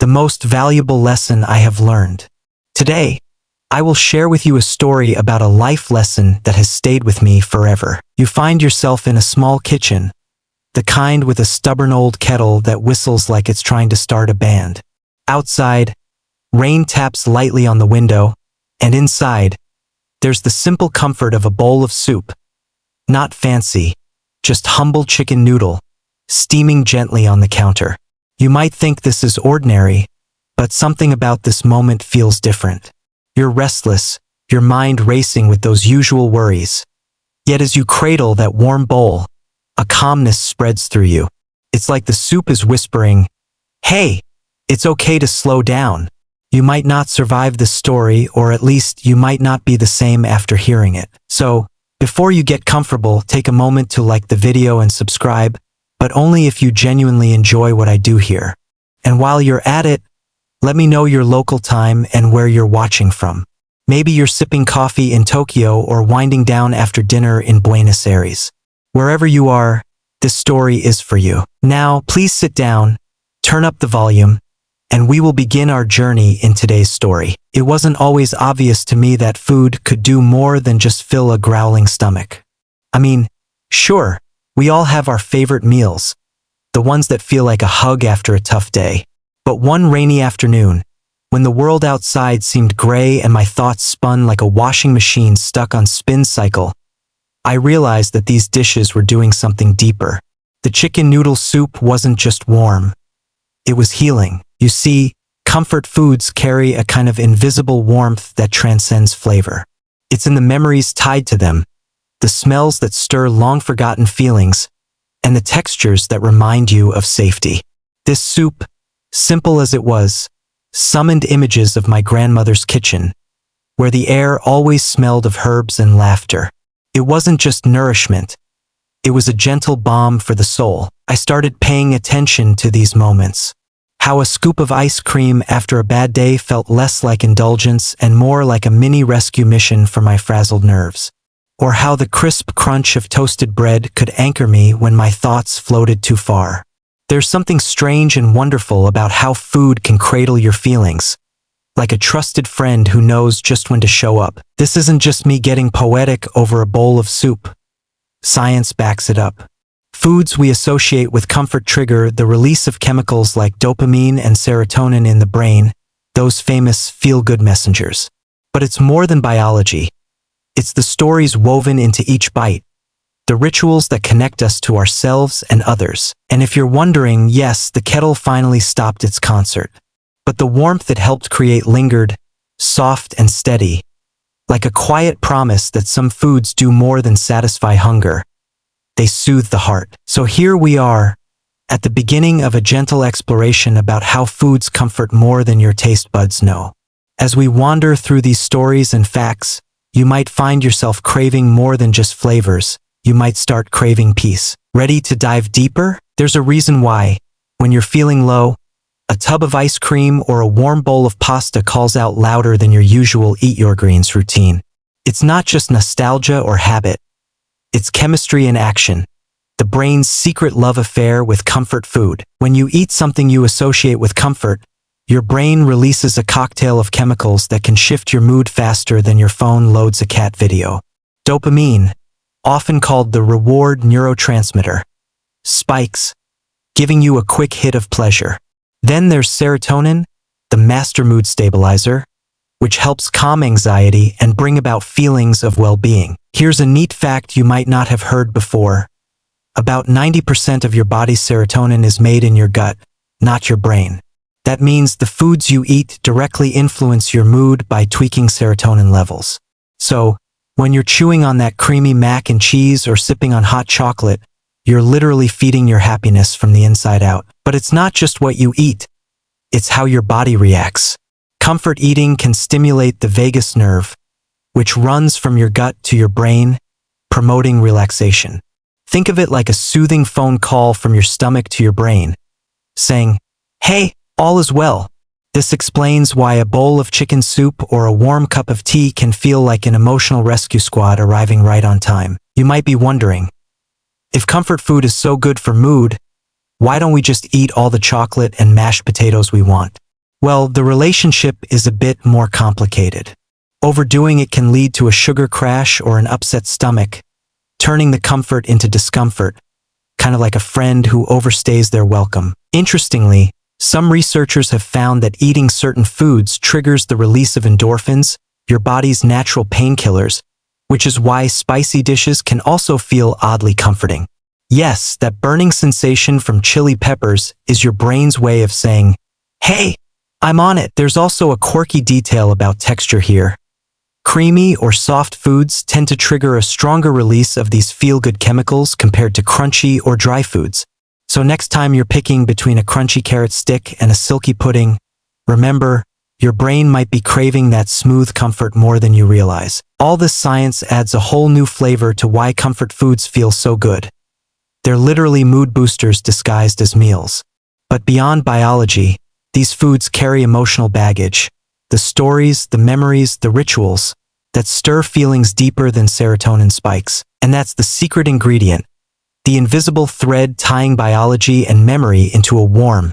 the most valuable lesson I have learned. Today, I will share with you a story about a life lesson that has stayed with me forever. You find yourself in a small kitchen, the kind with a stubborn old kettle that whistles like it's trying to start a band. Outside, rain taps lightly on the window, and inside, there's the simple comfort of a bowl of soup. Not fancy, just humble chicken noodle, steaming gently on the counter. You might think this is ordinary, but something about this moment feels different. You're restless, your mind racing with those usual worries. Yet as you cradle that warm bowl, a calmness spreads through you. It's like the soup is whispering, "Hey, it's okay to slow down. You might not survive this story, or at least you might not be the same after hearing it." So, before you get comfortable, take a moment to like the video and subscribe, but only if you genuinely enjoy what I do here. And while you're at it, let me know your local time and where you're watching from. Maybe you're sipping coffee in Tokyo or winding down after dinner in Buenos Aires. Wherever you are, this story is for you. Now, please sit down, turn up the volume, and we will begin our journey in today's story. It wasn't always obvious to me that food could do more than just fill a growling stomach. I mean, sure, we all have our favorite meals, the ones that feel like a hug after a tough day. But one rainy afternoon, when the world outside seemed gray and my thoughts spun like a washing machine stuck on spin cycle, I realized that these dishes were doing something deeper. The chicken noodle soup wasn't just warm. It was healing. You see, comfort foods carry a kind of invisible warmth that transcends flavor. It's in the memories tied to them, the smells that stir long-forgotten feelings, and the textures that remind you of safety. This soup, simple as it was, summoned images of my grandmother's kitchen, where the air always smelled of herbs and laughter. It wasn't just nourishment. It was a gentle balm for the soul. I started paying attention to these moments. How a scoop of ice cream after a bad day felt less like indulgence and more like a mini rescue mission for my frazzled nerves. Or how the crisp crunch of toasted bread could anchor me when my thoughts floated too far. There's something strange and wonderful about how food can cradle your feelings, like a trusted friend who knows just when to show up. This isn't just me getting poetic over a bowl of soup. Science backs it up. Foods we associate with comfort trigger the release of chemicals like dopamine and serotonin in the brain, those famous feel-good messengers. But it's more than biology. It's the stories woven into each bite, the rituals that connect us to ourselves and others. And if you're wondering, yes, the kettle finally stopped its concert. But the warmth it helped create lingered, soft and steady, like a quiet promise that some foods do more than satisfy hunger. They soothe the heart. So here we are, at the beginning of a gentle exploration about how foods comfort more than your taste buds know. As we wander through these stories and facts, you might find yourself craving more than just flavors. You might start craving peace. Ready to dive deeper? There's a reason why, when you're feeling low, a tub of ice cream or a warm bowl of pasta calls out louder than your usual eat your greens routine. It's not just nostalgia or habit. It's chemistry in action, the brain's secret love affair with comfort food. When you eat something you associate with comfort, your brain releases a cocktail of chemicals that can shift your mood faster than your phone loads a cat video. Dopamine, often called the reward neurotransmitter, spikes, giving you a quick hit of pleasure. Then there's serotonin, the master mood stabilizer, which helps calm anxiety and bring about feelings of well-being. Here's a neat fact you might not have heard before. About 90% of your body's serotonin is made in your gut, not your brain. That means the foods you eat directly influence your mood by tweaking serotonin levels. So, when you're chewing on that creamy mac and cheese or sipping on hot chocolate, you're literally feeding your happiness from the inside out. But it's not just what you eat. It's how your body reacts. Comfort eating can stimulate the vagus nerve, which runs from your gut to your brain, promoting relaxation. Think of it like a soothing phone call from your stomach to your brain, saying, "Hey, all is well." This explains why a bowl of chicken soup or a warm cup of tea can feel like an emotional rescue squad arriving right on time. You might be wondering, if comfort food is so good for mood, why don't we just eat all the chocolate and mashed potatoes we want? Well, the relationship is a bit more complicated. Overdoing it can lead to a sugar crash or an upset stomach, turning the comfort into discomfort, kind of like a friend who overstays their welcome. Interestingly, some researchers have found that eating certain foods triggers the release of endorphins, your body's natural painkillers, which is why spicy dishes can also feel oddly comforting. Yes, that burning sensation from chili peppers is your brain's way of saying, "Hey, I'm on it." There's also a quirky detail about texture here. Creamy or soft foods tend to trigger a stronger release of these feel-good chemicals compared to crunchy or dry foods. So next time you're picking between a crunchy carrot stick and a silky pudding, remember, your brain might be craving that smooth comfort more than you realize. All this science adds a whole new flavor to why comfort foods feel so good. They're literally mood boosters disguised as meals. But beyond biology, these foods carry emotional baggage. The stories, the memories, the rituals that stir feelings deeper than serotonin spikes. And that's the secret ingredient, the invisible thread tying biology and memory into a warm,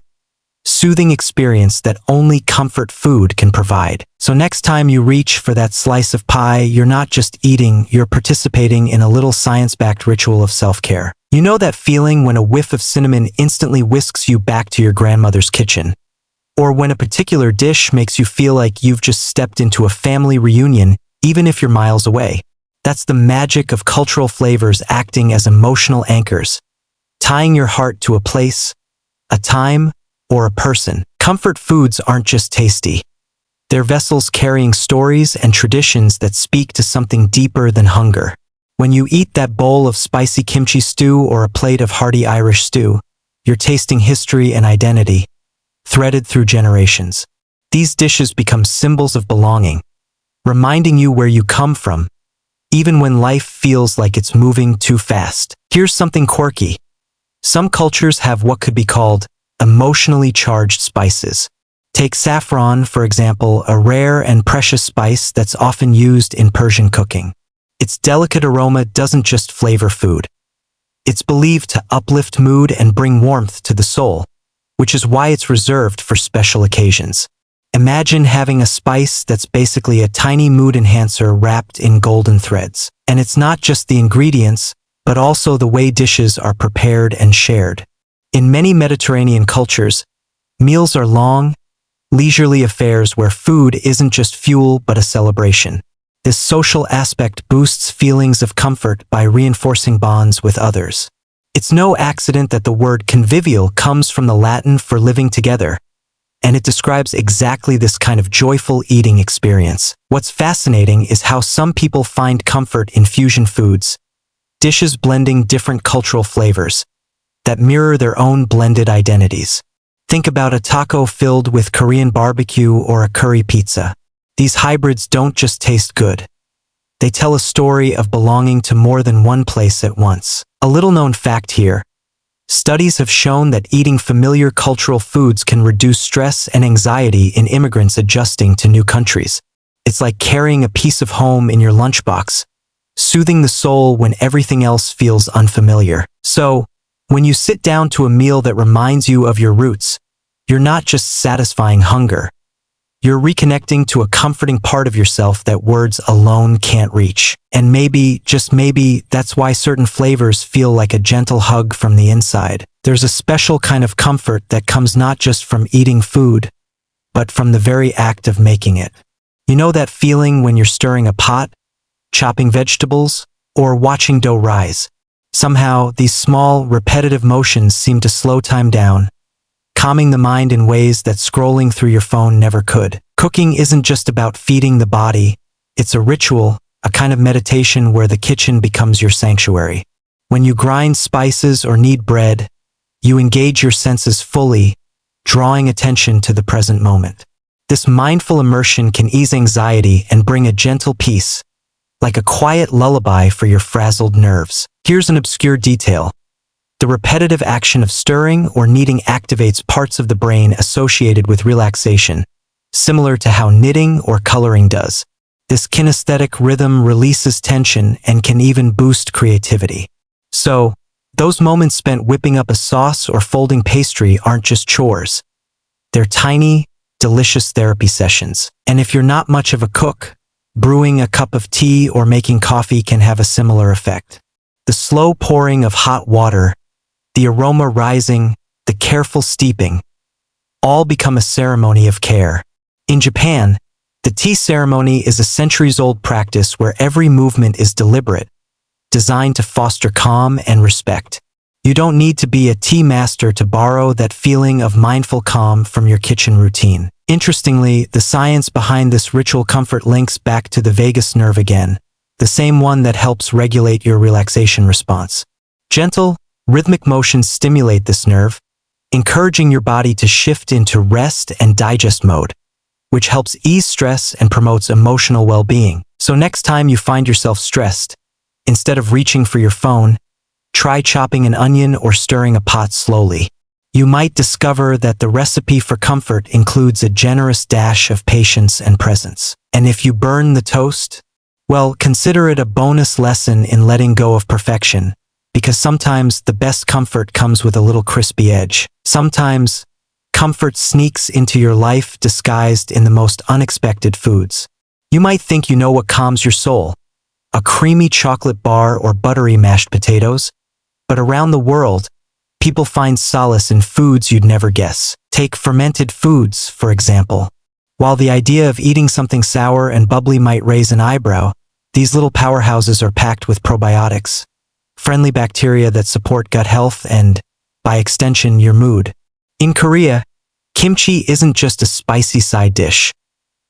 soothing experience that only comfort food can provide. So next time you reach for that slice of pie, you're not just eating, you're participating in a little science-backed ritual of self-care. You know that feeling when a whiff of cinnamon instantly whisks you back to your grandmother's kitchen? Or when a particular dish makes you feel like you've just stepped into a family reunion, even if you're miles away? That's the magic of cultural flavors acting as emotional anchors, tying your heart to a place, a time, or a person. Comfort foods aren't just tasty. They're vessels carrying stories and traditions that speak to something deeper than hunger. When you eat that bowl of spicy kimchi stew or a plate of hearty Irish stew, you're tasting history and identity, threaded through generations. These dishes become symbols of belonging, reminding you where you come from, even when life feels like it's moving too fast. Here's something quirky. Some cultures have what could be called emotionally charged spices. Take saffron, for example, a rare and precious spice that's often used in Persian cooking. Its delicate aroma doesn't just flavor food. It's believed to uplift mood and bring warmth to the soul, which is why it's reserved for special occasions. Imagine having a spice that's basically a tiny mood enhancer wrapped in golden threads. And it's not just the ingredients, but also the way dishes are prepared and shared. In many Mediterranean cultures, meals are long, leisurely affairs where food isn't just fuel but a celebration. This social aspect boosts feelings of comfort by reinforcing bonds with others. It's no accident that the word convivial comes from the Latin for living together, and it describes exactly this kind of joyful eating experience. What's fascinating is how some people find comfort in fusion foods, dishes blending different cultural flavors that mirror their own blended identities. Think about a taco filled with Korean barbecue or a curry pizza. These hybrids don't just taste good. They tell a story of belonging to more than one place at once. A little-known fact here: studies have shown that eating familiar cultural foods can reduce stress and anxiety in immigrants adjusting to new countries. It's like carrying a piece of home in your lunchbox, soothing the soul when everything else feels unfamiliar. So, when you sit down to a meal that reminds you of your roots, you're not just satisfying hunger. You're reconnecting to a comforting part of yourself that words alone can't reach. And maybe, just maybe, that's why certain flavors feel like a gentle hug from the inside. There's a special kind of comfort that comes not just from eating food, but from the very act of making it. You know that feeling when you're stirring a pot, chopping vegetables, or watching dough rise? Somehow, these small, repetitive motions seem to slow time down, calming the mind in ways that scrolling through your phone never could. Cooking isn't just about feeding the body, it's a ritual, a kind of meditation where the kitchen becomes your sanctuary. When you grind spices or knead bread, you engage your senses fully, drawing attention to the present moment. This mindful immersion can ease anxiety and bring a gentle peace, like a quiet lullaby for your frazzled nerves. Here's an obscure detail. The repetitive action of stirring or kneading activates parts of the brain associated with relaxation, similar to how knitting or coloring does. This kinesthetic rhythm releases tension and can even boost creativity. So, those moments spent whipping up a sauce or folding pastry aren't just chores. They're tiny, delicious therapy sessions. And if you're not much of a cook, brewing a cup of tea or making coffee can have a similar effect. The slow pouring of hot water, the aroma rising, the careful steeping, all become a ceremony of care. In Japan, the tea ceremony is a centuries-old practice where every movement is deliberate, designed to foster calm and respect. You don't need to be a tea master to borrow that feeling of mindful calm from your kitchen routine. Interestingly, the science behind this ritual comfort links back to the vagus nerve again, the same one that helps regulate your relaxation response. Gentle, rhythmic motions stimulate this nerve, encouraging your body to shift into rest and digest mode, which helps ease stress and promotes emotional well-being. So next time you find yourself stressed, instead of reaching for your phone, try chopping an onion or stirring a pot slowly. You might discover that the recipe for comfort includes a generous dash of patience and presence. And if you burn the toast, well, consider it a bonus lesson in letting go of perfection, because sometimes the best comfort comes with a little crispy edge. Sometimes, comfort sneaks into your life disguised in the most unexpected foods. You might think you know what calms your soul, a creamy chocolate bar or buttery mashed potatoes, but around the world, people find solace in foods you'd never guess. Take fermented foods, for example. While the idea of eating something sour and bubbly might raise an eyebrow, these little powerhouses are packed with probiotics, friendly bacteria that support gut health and, by extension, your mood. In Korea, kimchi isn't just a spicy side dish.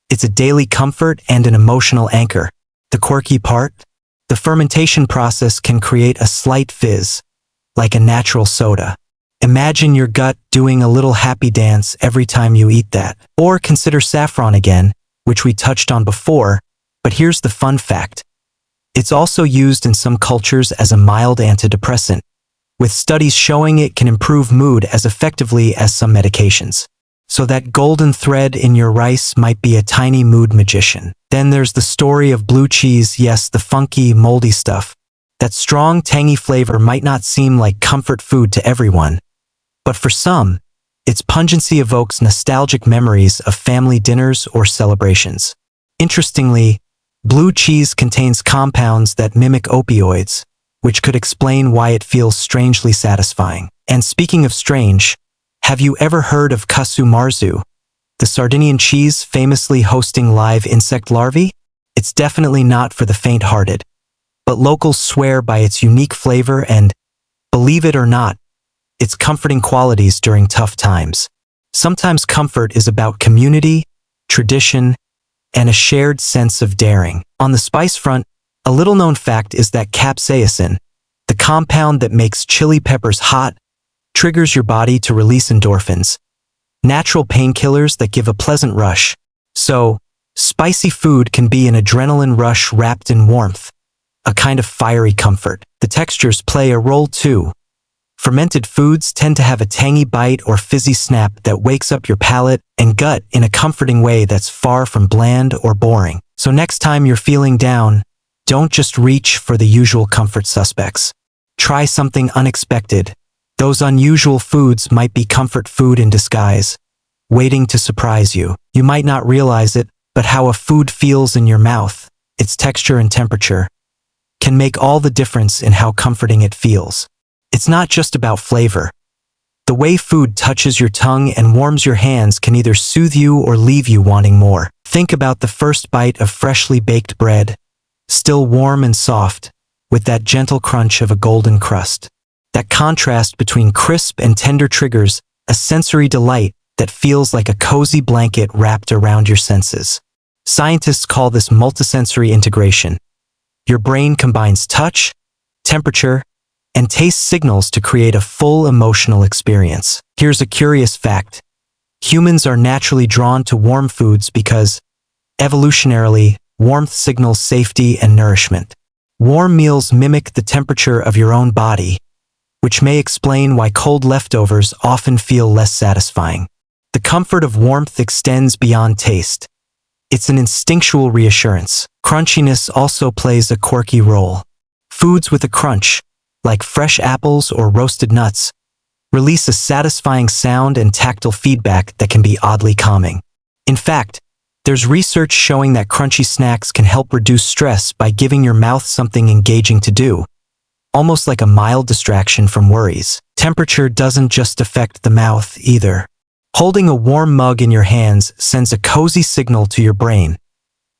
It's a daily comfort and an emotional anchor. The quirky part? The fermentation process can create a slight fizz, like a natural soda. Imagine your gut doing a little happy dance every time you eat that. Or consider saffron again, which we touched on before, but here's the fun fact. It's also used in some cultures as a mild antidepressant, with studies showing it can improve mood as effectively as some medications. So that golden thread in your rice might be a tiny mood magician. Then there's the story of blue cheese, yes, the funky, moldy stuff. That strong, tangy flavor might not seem like comfort food to everyone, but for some, its pungency evokes nostalgic memories of family dinners or celebrations. Interestingly, blue cheese contains compounds that mimic opioids, which could explain why it feels strangely satisfying. And speaking of strange, have you ever heard of casu marzu, the Sardinian cheese famously hosting live insect larvae? It's definitely not for the faint-hearted, but locals swear by its unique flavor and, believe it or not, its comforting qualities during tough times. Sometimes comfort is about community, tradition, and a shared sense of daring. On the spice front, a little-known fact is that capsaicin, the compound that makes chili peppers hot, triggers your body to release endorphins, natural painkillers that give a pleasant rush. So, spicy food can be an adrenaline rush wrapped in warmth, a kind of fiery comfort. The textures play a role too. Fermented foods tend to have a tangy bite or fizzy snap that wakes up your palate and gut in a comforting way that's far from bland or boring. So next time you're feeling down, don't just reach for the usual comfort suspects. Try something unexpected. Those unusual foods might be comfort food in disguise, waiting to surprise you. You might not realize it, but how a food feels in your mouth, its texture and temperature, can make all the difference in how comforting it feels. It's not just about flavor. The way food touches your tongue and warms your hands can either soothe you or leave you wanting more. Think about the first bite of freshly baked bread, still warm and soft, with that gentle crunch of a golden crust. That contrast between crisp and tender triggers a sensory delight that feels like a cozy blanket wrapped around your senses. Scientists call this multisensory integration. Your brain combines touch, temperature, and taste signals to create a full emotional experience. Here's a curious fact. Humans are naturally drawn to warm foods because, evolutionarily, warmth signals safety and nourishment. Warm meals mimic the temperature of your own body, which may explain why cold leftovers often feel less satisfying. The comfort of warmth extends beyond taste. It's an instinctual reassurance. Crunchiness also plays a quirky role. Foods with a crunch, like fresh apples or roasted nuts, release a satisfying sound and tactile feedback that can be oddly calming. In fact, there's research showing that crunchy snacks can help reduce stress by giving your mouth something engaging to do, almost like a mild distraction from worries. Temperature doesn't just affect the mouth either. Holding a warm mug in your hands sends a cozy signal to your brain,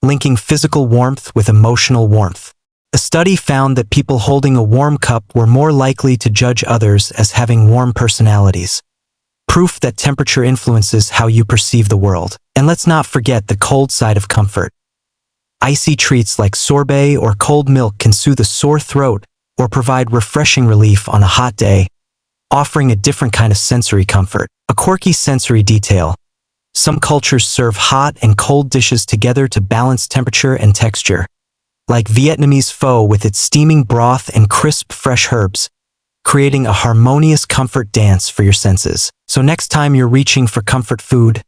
linking physical warmth with emotional warmth. A study found that people holding a warm cup were more likely to judge others as having warm personalities. Proof that temperature influences how you perceive the world. And let's not forget the cold side of comfort. Icy treats like sorbet or cold milk can soothe a sore throat or provide refreshing relief on a hot day, offering a different kind of sensory comfort. A quirky sensory detail. Some cultures serve hot and cold dishes together to balance temperature and texture, like Vietnamese pho with its steaming broth and crisp fresh herbs, creating a harmonious comfort dance for your senses. So next time you're reaching for comfort food,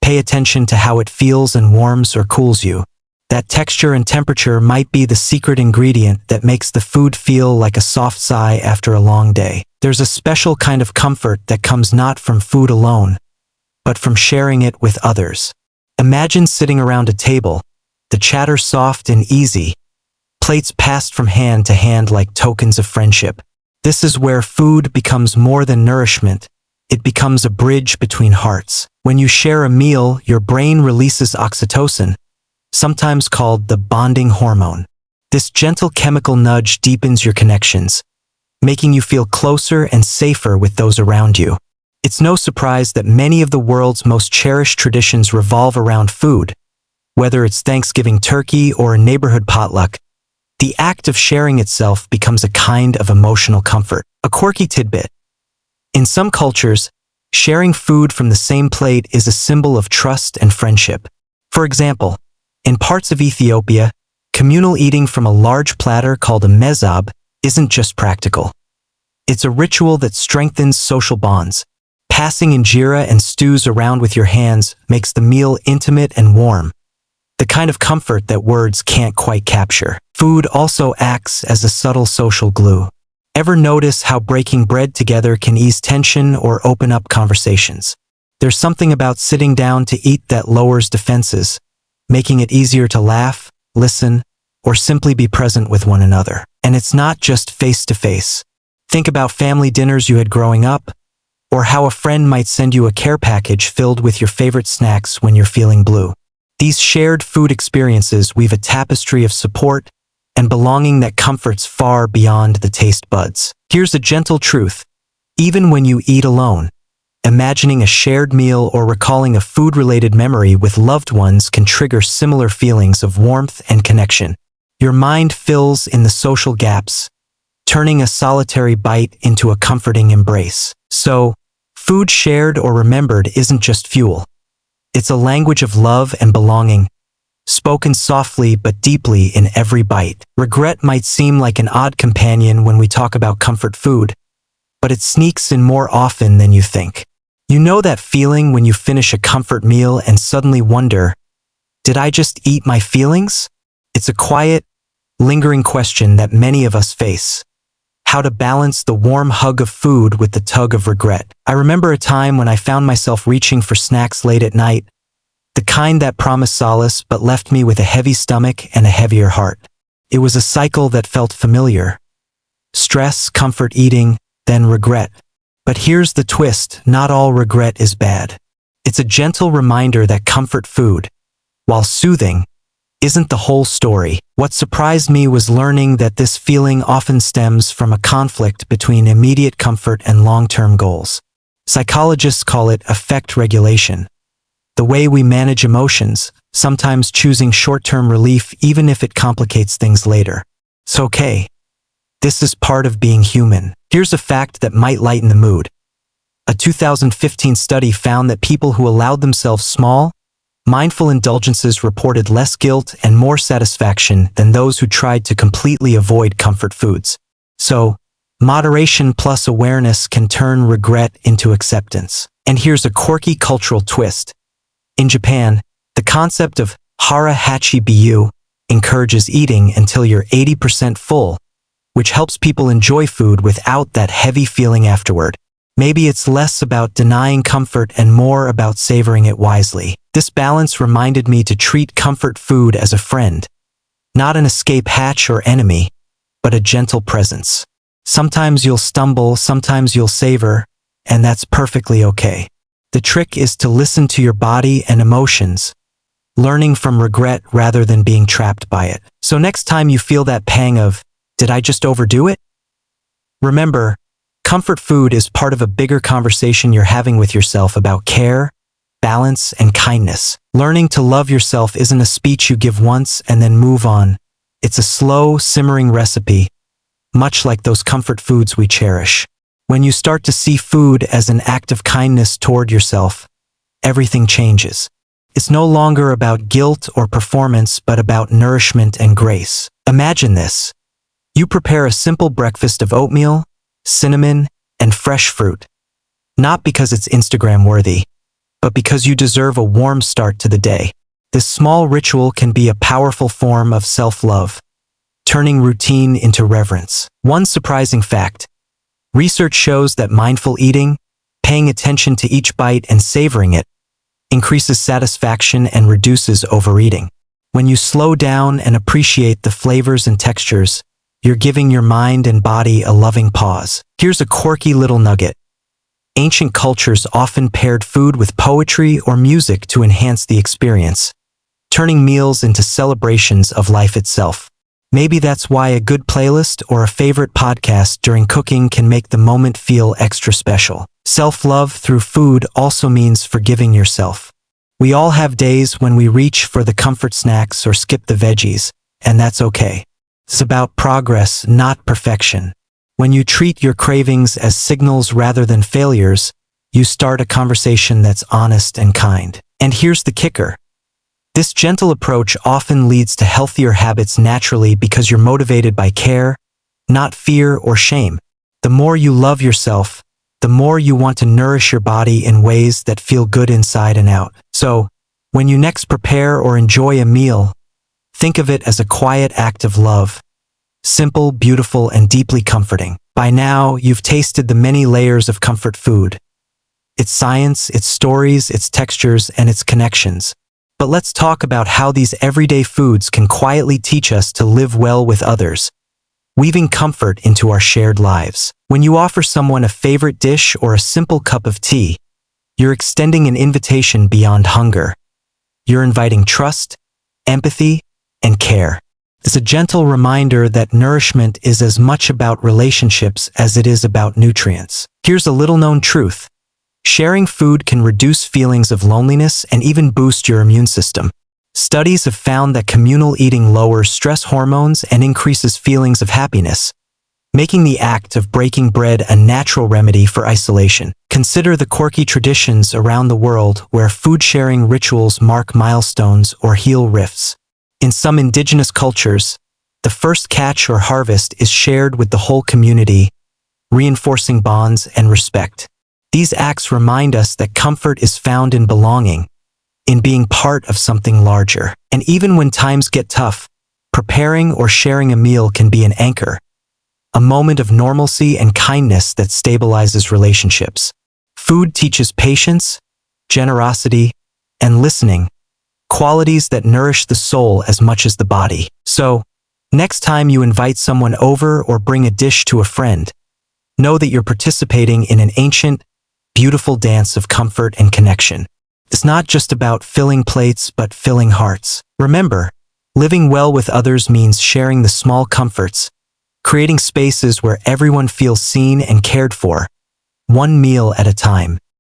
pay attention to how it feels and warms or cools you. That texture and temperature might be the secret ingredient that makes the food feel like a soft sigh after a long day. There's a special kind of comfort that comes not from food alone, but from sharing it with others. Imagine sitting around a table, the chatter soft and easy, plates passed from hand to hand like tokens of friendship. This is where food becomes more than nourishment. It becomes a bridge between hearts. When you share a meal, your brain releases oxytocin, sometimes called the bonding hormone. This gentle chemical nudge deepens your connections, making you feel closer and safer with those around you. It's no surprise that many of the world's most cherished traditions revolve around food. Whether it's Thanksgiving turkey or a neighborhood potluck, the act of sharing itself becomes a kind of emotional comfort. A quirky tidbit. In some cultures, sharing food from the same plate is a symbol of trust and friendship. For example, in parts of Ethiopia, communal eating from a large platter called a mezab isn't just practical. It's a ritual that strengthens social bonds. Passing injera and stews around with your hands makes the meal intimate and warm, the kind of comfort that words can't quite capture. Food also acts as a subtle social glue. Ever notice how breaking bread together can ease tension or open up conversations? There's something about sitting down to eat that lowers defenses, making it easier to laugh, listen, or simply be present with one another. And it's not just face-to-face. Think about family dinners you had growing up, or how a friend might send you a care package filled with your favorite snacks when you're feeling blue. These shared food experiences weave a tapestry of support and belonging that comforts far beyond the taste buds. Here's a gentle truth. Even when you eat alone, imagining a shared meal or recalling a food-related memory with loved ones can trigger similar feelings of warmth and connection. Your mind fills in the social gaps, turning a solitary bite into a comforting embrace. So, food shared or remembered isn't just fuel. It's a language of love and belonging, spoken softly but deeply in every bite. Regret might seem like an odd companion when we talk about comfort food, but it sneaks in more often than you think. You know that feeling when you finish a comfort meal and suddenly wonder, did I just eat my feelings? It's a quiet, lingering question that many of us face. How to balance the warm hug of food with the tug of regret. I remember a time when I found myself reaching for snacks late at night, the kind that promised solace but left me with a heavy stomach and a heavier heart. It was a cycle that felt familiar. Stress, comfort eating, then regret. But here's the twist, not all regret is bad. It's a gentle reminder that comfort food, while soothing, isn't the whole story. What surprised me was learning that this feeling often stems from a conflict between immediate comfort and long-term goals. Psychologists call it affect regulation. The way we manage emotions, sometimes choosing short-term relief even if it complicates things later. It's okay. This is part of being human. Here's a fact that might lighten the mood. A 2015 study found that people who allowed themselves small, mindful indulgences reported less guilt and more satisfaction than those who tried to completely avoid comfort foods. So, moderation plus awareness can turn regret into acceptance. And here's a quirky cultural twist. In Japan, the concept of hara hachi biyu encourages eating until you're 80% full, which helps people enjoy food without that heavy feeling afterward. Maybe it's less about denying comfort and more about savoring it wisely. This balance reminded me to treat comfort food as a friend, not an escape hatch or enemy, but a gentle presence. Sometimes you'll stumble, sometimes you'll savor, and that's perfectly okay. The trick is to listen to your body and emotions, learning from regret rather than being trapped by it. So next time you feel that pang of, did I just overdo it? Remember, comfort food is part of a bigger conversation you're having with yourself about care, balance, and kindness. Learning to love yourself isn't a speech you give once and then move on. It's a slow, simmering recipe, much like those comfort foods we cherish. When you start to see food as an act of kindness toward yourself, everything changes. It's no longer about guilt or performance, but about nourishment and grace. Imagine this. You prepare a simple breakfast of oatmeal, cinnamon, and fresh fruit. Not because it's Instagram-worthy, but because you deserve a warm start to the day. This small ritual can be a powerful form of self-love, turning routine into reverence. One surprising fact: research shows that mindful eating, paying attention to each bite and savoring it, increases satisfaction and reduces overeating. When you slow down and appreciate the flavors and textures, you're giving your mind and body a loving pause. Here's a quirky little nugget. Ancient cultures often paired food with poetry or music to enhance the experience, turning meals into celebrations of life itself. Maybe that's why a good playlist or a favorite podcast during cooking can make the moment feel extra special. Self-love through food also means forgiving yourself. We all have days when we reach for the comfort snacks or skip the veggies, and that's okay. It's about progress, not perfection. When you treat your cravings as signals rather than failures, you start a conversation that's honest and kind. And here's the kicker. This gentle approach often leads to healthier habits naturally because you're motivated by care, not fear or shame. The more you love yourself, the more you want to nourish your body in ways that feel good inside and out. So, when you next prepare or enjoy a meal, think of it as a quiet act of love. Simple, beautiful, and deeply comforting. By now, you've tasted the many layers of comfort food. Its science, its stories, its textures, and its connections. But let's talk about how these everyday foods can quietly teach us to live well with others, weaving comfort into our shared lives. When you offer someone a favorite dish or a simple cup of tea, you're extending an invitation beyond hunger. You're inviting trust, empathy, and care. It's a gentle reminder that nourishment is as much about relationships as it is about nutrients. Here's a little-known truth. Sharing food can reduce feelings of loneliness and even boost your immune system. Studies have found that communal eating lowers stress hormones and increases feelings of happiness, making the act of breaking bread a natural remedy for isolation. Consider the quirky traditions around the world where food-sharing rituals mark milestones or heal rifts. In some indigenous cultures, the first catch or harvest is shared with the whole community, reinforcing bonds and respect. These acts remind us that comfort is found in belonging, in being part of something larger. And even when times get tough, preparing or sharing a meal can be an anchor, a moment of normalcy and kindness that stabilizes relationships. Food teaches patience, generosity, and listening, qualities that nourish the soul as much as the body. So, next time you invite someone over or bring a dish to a friend, know that you're participating in an ancient, beautiful dance of comfort and connection. It's not just about filling plates, but filling hearts. Remember, living well with others means sharing the small comforts, creating spaces where everyone feels seen and cared for, one meal at a time.